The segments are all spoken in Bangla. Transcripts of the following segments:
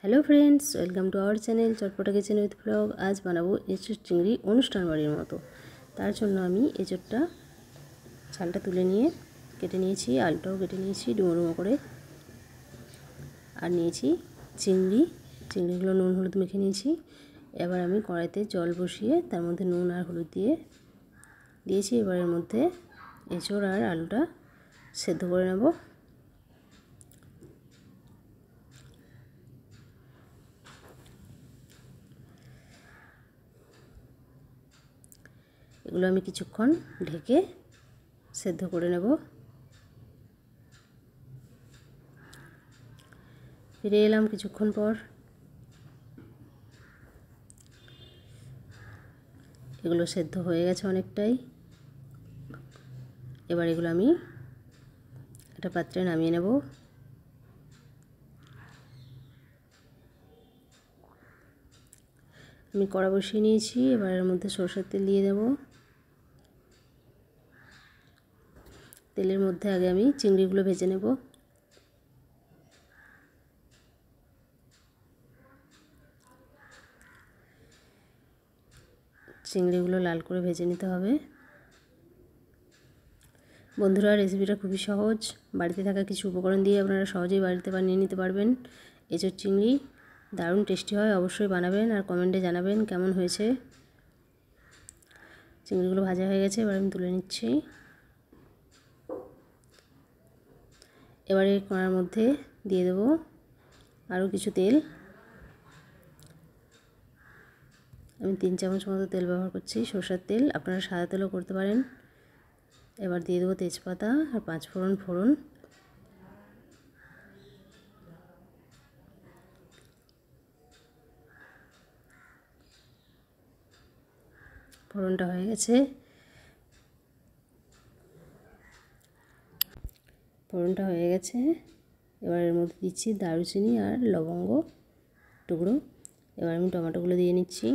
Hello friends, welcome to our channel Chatpata kitchen with ब्लग। आज बनाबो एचोड़ चिंगड़ी अनुष्ठान बाड़ीर मतो। तार जोन्नो आमी एचोड़टा छालटा तुले निये केटे निয়েছি, आलुटाও केटे निয়েছি डुमो डुमो करे, আর নিয়েছি চিংড়িগুলো নুন হলুদ মেখে নিয়েছি। এবার আমি কড়াইতে জল বসিয়ে তার মধ্যে নুন আর হলুদ দিয়েছি। এবার এর মধ্যে এঁচোড় আর আলুটা সেদ্ধ করে নেব। এগুলো আমি কিছুক্ষণ ঢেকে সেদ্ধ করে নেব। ফিরে এলাম কিছুক্ষণ পর। এগুলো সেদ্ধ হয়ে গেছে অনেকটাই। এবার এগুলো আমি একটা পাত্রে নামিয়ে নেব। আমি কড়া বসিয়ে নিয়েছি। এবার এর মধ্যে সরষের তেল দিয়ে দেব। তেলের মধ্যে আগে আমি চিংড়িগুলো ভেজে নেব। চিংড়িগুলো লাল করে ভেজে নিতে হবে। বন্ধুরা, রেসিপিটা খুবই সহজ। বাড়িতে থাকা কিছু উপকরণ দিয়ে আপনারা সহজেই বাড়িতে বানিয়ে নিতে পারবেন। এঁচোড় চিংড়ি দারুণ টেস্টি হয়, অবশ্যই বানাবেন আর কমেন্টে জানাবেন কেমন হয়েছে। চিংড়িগুলো ভাজা হয়ে গেছে, এবার আমি তুলে নিচ্ছি। এবারে কড়ার মধ্যে দিয়ে দেব আরও কিছু তেল। আমি 3 চামচ মতো তেল ব্যবহার করছি, সরষের তেল। আপনারা সাদা তেলও করতে পারেন। এবার দিয়ে দেবো তেজপাতা আর 5 ফোড়ন। ফোড়নটা হয়ে গেছে। এবার এর মধ্যে দিচ্ছি দারুচিনি আর লবঙ্গ টুকরো। এবার আমি টমেটোগুলো দিয়ে নিচ্ছি।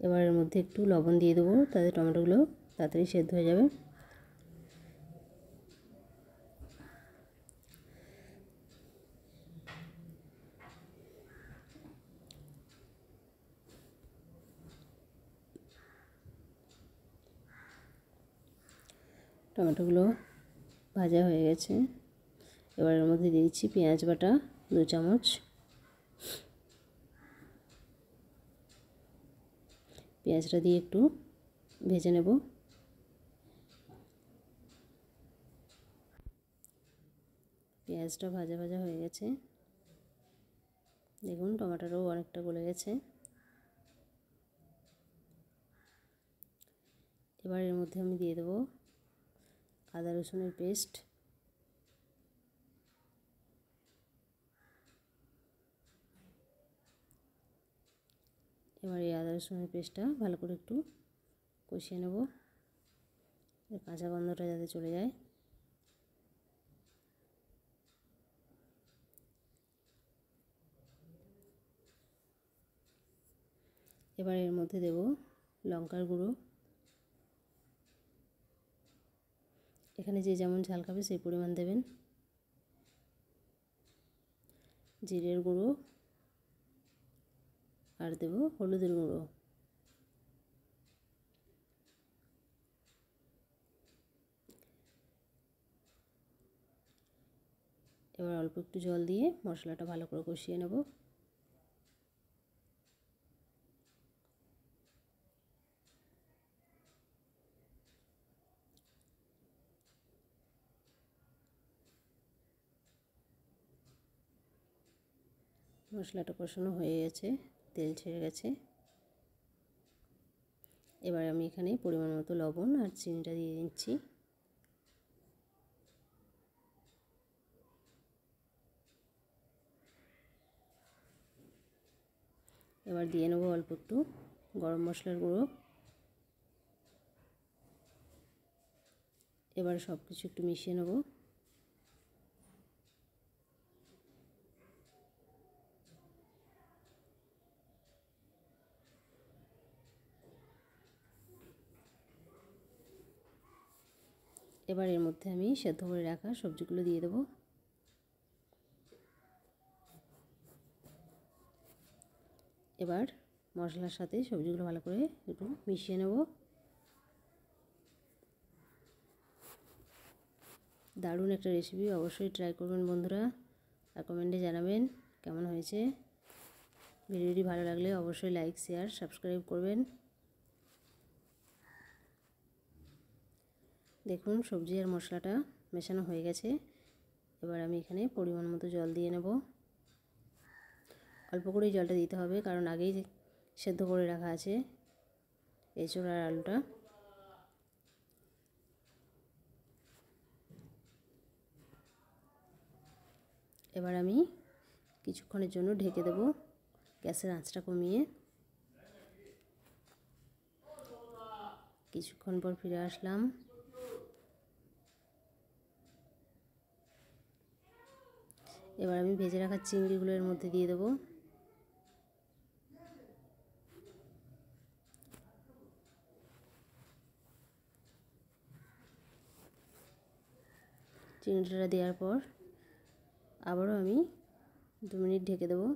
এবার এর মধ্যে একটু লবণ দিয়ে দেবো, তাতে টমেটোগুলো তাড়াতাড়ি সেদ্ধ হয়ে যাবে। টমেটোগুলো ভাজা হয়ে গেছে। এবার এর মধ্যে দিয়ে দিচ্ছি পেঁয়াজ বাটা 2 চামচ। পেঁয়াজটা দিয়ে একটু ভেজে নেব। পেঁয়াজটা ভাজা হয়ে গেছে। দেখুন টমেটোটাও অনেকটা গলে গেছে। এবার এর মধ্যে আমি দিয়ে দেবো আদা রসুনের পেস্ট। এবার এই আদা রসুনের পেস্টটা ভালো করে একটু কষিয়ে নেব, কাঁচা গন্ধটা যাতে চলে যায়। এবার এর মধ্যে দেব লঙ্কার গুঁড়ো। এখানে যে যেমন ঝাল খাবে সেই পরিমাণ দেবেন। জিরের গুঁড়ো আর দেব হলুদের গুঁড়ো। এবার অল্প একটু জল দিয়ে মশলাটা ভালো করে কষিয়ে নেব। মশলাটা কষানো হয়ে গেছে, তেল ছেড়ে গেছে। এবার আমি এখানে পরিমাণ মতো লবণ আর চিনিটা দিয়ে দিচ্ছি। এবার দিয়ে নেবো অল্প একটু গরম মশলার গুঁড়ো। এবার সব কিছু একটু মিশিয়ে নেব। এবার এর মধ্যে আমি সেদ্ধ করে রাখা সবজিগুলো দিয়ে দেবো। এবার মশলার সাথে সবজিগুলো ভালো করে একটু মিশিয়ে নেব। দারুণ একটা রেসিপি, অবশ্যই ট্রাই করবেন বন্ধুরা, আর কমেন্টে জানাবেন কেমন হয়েছে। ভিডিওটি ভালো লাগলে অবশ্যই লাইক, শেয়ার, সাবস্ক্রাইব করবেন। দেখুন সবজি আর মশলাটা মেশানো হয়ে গেছে। এবার আমি এখানে পরিমাণ মতো জল দিয়ে নেব। অল্প করেই জলটা দিতে হবে, কারণ আগেই সেদ্ধ করে রাখা আছে এঁচোড় আর আলুটা। এবার আমি কিছুক্ষণের জন্য ঢেকে দেব, গ্যাসের আঁচটা কমিয়ে। কিছুক্ষণ পর ফিরে আসলাম। এবার আমি ভেজে রাখা চিংড়িগুলো এর মধ্যে দিয়ে দেবো। চিংড়িটা দেওয়ার পর আবারও আমি 2 মিনিট ঢেকে দেবো।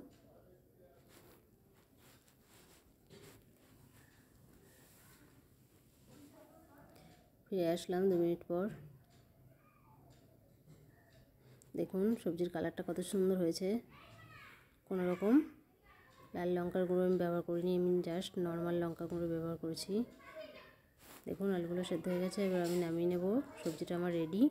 ফিরে আসলাম 2 মিনিট পর। দেখুন সবজির কালারটা কত সুন্দর হয়েছে। কোনো রকম লাল লঙ্কার গুঁড়ো আমি ব্যবহার করিনি, আমি জাস্ট নর্মাল লঙ্কা গুঁড়ো ব্যবহার করেছি। দেখুন আলুগুলো সেদ্ধ হয়ে গেছে, এবার আমি নামিয়ে নেব। সবজিটা আমার রেডি।